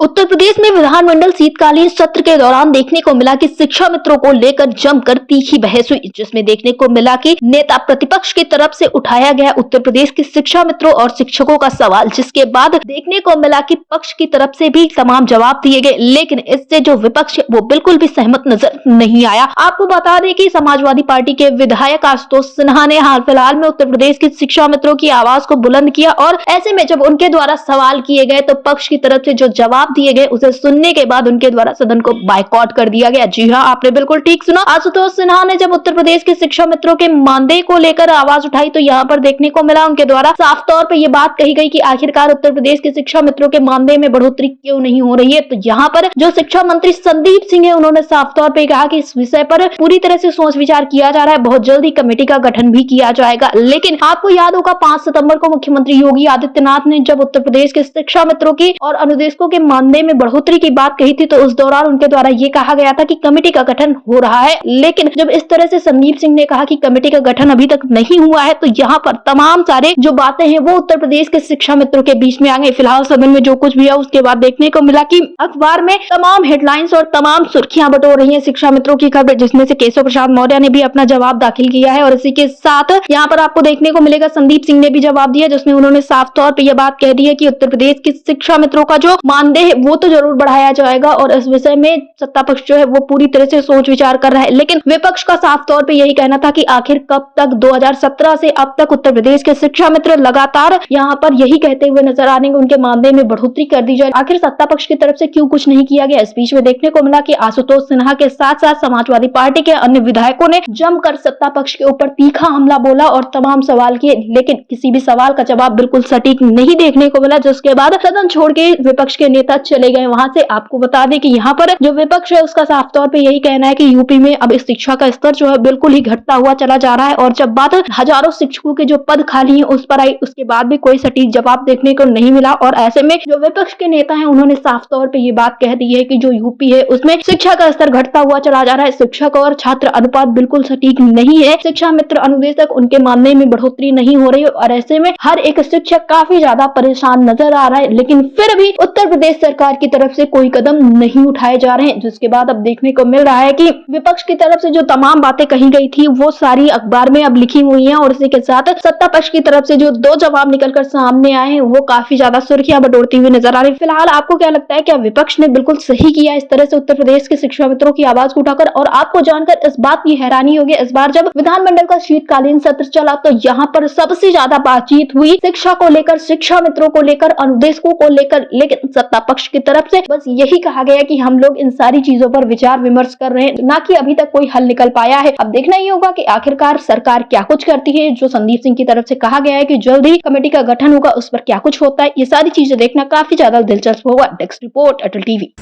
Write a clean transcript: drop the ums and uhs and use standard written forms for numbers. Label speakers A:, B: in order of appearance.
A: उत्तर प्रदेश में विधानमंडल शीतकालीन सत्र के दौरान देखने को मिला कि शिक्षा मित्रों को लेकर जमकर तीखी बहस हुई, जिसमें देखने को मिला कि नेता प्रतिपक्ष की तरफ से उठाया गया उत्तर प्रदेश के शिक्षा मित्रों और शिक्षकों का सवाल, जिसके बाद देखने को मिला कि पक्ष की तरफ से भी तमाम जवाब दिए गए, लेकिन इससे जो विपक्ष है वो बिल्कुल भी सहमत नजर नहीं आया। आपको बता दें कि समाजवादी पार्टी के विधायक आशुतोष सिन्हा ने हाल फिलहाल में उत्तर प्रदेश के शिक्षा मित्रों की आवाज को बुलंद किया और ऐसे में जब उनके द्वारा सवाल किए गए तो पक्ष की तरफ से जो जवाब दिए गए उसे सुनने के बाद उनके द्वारा सदन को बायकॉट कर दिया गया। जी हाँ, आपने बिल्कुल ठीक सुना। आशुतोष सिन्हा ने जब उत्तर प्रदेश के शिक्षा मित्रों के मानदेय को लेकर आवाज उठाई तो यहाँ पर देखने को मिला उनके द्वारा साफ तौर पर यह बात कही गई कि आखिरकार उत्तर प्रदेश के शिक्षा मित्रों के मानदेय में बढ़ोतरी क्यों नहीं हो रही है। तो यहाँ पर जो शिक्षा मंत्री संदीप सिंह है उन्होंने साफ तौर पर कहा कि इस विषय पर पूरी तरह से सोच विचार किया जा रहा है, बहुत जल्दी कमेटी का गठन भी किया जाएगा। लेकिन आपको याद होगा 5 सितंबर को मुख्यमंत्री योगी आदित्यनाथ ने जब उत्तर प्रदेश के शिक्षा मित्रों की और अनुदेशकों के मानदेय में बढ़ोतरी की बात कही थी तो उस दौरान उनके द्वारा ये कहा गया था कि कमेटी का गठन हो रहा है। लेकिन जब इस तरह से संदीप सिंह ने कहा कि कमेटी का गठन अभी तक नहीं हुआ है तो यहाँ पर तमाम सारे जो बातें हैं वो उत्तर प्रदेश के शिक्षा मित्रों के बीच में आ गई। फिलहाल सदन में जो कुछ भी है उसके बाद देखने को मिला कि अखबार में तमाम हेडलाइंस और तमाम सुर्खियां बटोर रही है शिक्षा मित्रों की खबर, जिसमें से केशव प्रसाद मौर्य ने भी अपना जवाब दाखिल किया है और इसी के साथ यहाँ पर आपको देखने को मिलेगा संदीप सिंह ने भी जवाब दिया, जिसमें उन्होंने साफ तौर पर यह बात कह दी है कि उत्तर प्रदेश की शिक्षा मित्रों का जो मानदेय है वो तो जरूर बढ़ाया जाएगा और इस विषय में सत्ता पक्ष जो है वो पूरी तरह से सोच विचार कर रहा है। लेकिन विपक्ष का साफ तौर पे यही कहना था कि आखिर कब तक 2017 से अब तक उत्तर प्रदेश के शिक्षा मित्र लगातार यहाँ पर यही कहते हुए नजर आने कि उनके मानदेय में बढ़ोतरी कर दी जाए, आखिर सत्ता पक्ष की तरफ से क्यों कुछ नहीं किया गया। इस बीच में देखने को मिला कि आशुतोष सिन्हा के साथ साथ समाजवादी पार्टी के अन्य विधायकों ने जमकर सत्ता पक्ष के ऊपर तीखा हमला बोला और तमाम सवाल किए, लेकिन किसी भी सवाल का जवाब बिल्कुल सटीक नहीं देखने को मिला, जिसके बाद सदन छोड़ के विपक्ष के नेता चले गए वहां से। आपको बता दें कि यहाँ पर जो विपक्ष है उसका साफ तौर पे यही कहना है कि यूपी में अब इस शिक्षा का स्तर जो है बिल्कुल ही घटता हुआ चला जा रहा है और जब बात हजारों शिक्षकों के जो पद खाली हैं उस पर आई उसके बाद भी कोई सटीक जवाब देखने को नहीं मिला और ऐसे में जो विपक्ष के नेता हैं उन्होंने साफ तौर पे ये बात कह दी है कि जो यूपी है उसमें शिक्षा का स्तर घटता हुआ चला जा रहा है, शिक्षक और छात्र अनुपात बिल्कुल सटीक नहीं है, शिक्षा मित्र अनुदेशक उनके मानदेय में बढ़ोतरी नहीं हो रही है और ऐसे में हर एक शिक्षक काफी ज्यादा परेशान नजर आ रहा है। लेकिन फिर भी उत्तर प्रदेश सरकार की तरफ से कोई कदम नहीं उठाए जा रहे हैं, जिसके बाद अब देखने को मिल रहा है कि विपक्ष की तरफ से जो तमाम बातें कही गई थी वो सारी अखबार में अब लिखी हुई हैं और इसी के साथ सत्ता पक्ष की तरफ से जो 2 जवाब निकलकर सामने आए हैं वो काफी ज्यादा सुर्खियां बटोरती हुई नजर आ रही है। फिलहाल आपको क्या लगता है, क्या विपक्ष ने बिल्कुल सही किया इस तरह से उत्तर प्रदेश के शिक्षा मित्रों की आवाज को उठाकर? और आपको जानकर इस बात की हैरानी होगी, इस बार जब विधानमंडल का शीतकालीन सत्र चला तो यहाँ पर सबसे ज्यादा बातचीत हुई शिक्षा को लेकर, शिक्षा मित्रों को लेकर, अनुदेशकों को लेकर, लेकिन सत्ता पक्ष की तरफ से बस यही कहा गया कि हम लोग इन सारी चीजों पर विचार विमर्श कर रहे हैं, ना कि अभी तक कोई हल निकल पाया है। अब देखना ही होगा कि आखिरकार सरकार क्या कुछ करती है। जो संदीप सिंह की तरफ से कहा गया है कि जल्द ही कमेटी का गठन होगा, उस पर क्या कुछ होता है, ये सारी चीजें देखना काफी ज्यादा दिलचस्प होगा। डेस्क रिपोर्ट, अटल टीवी।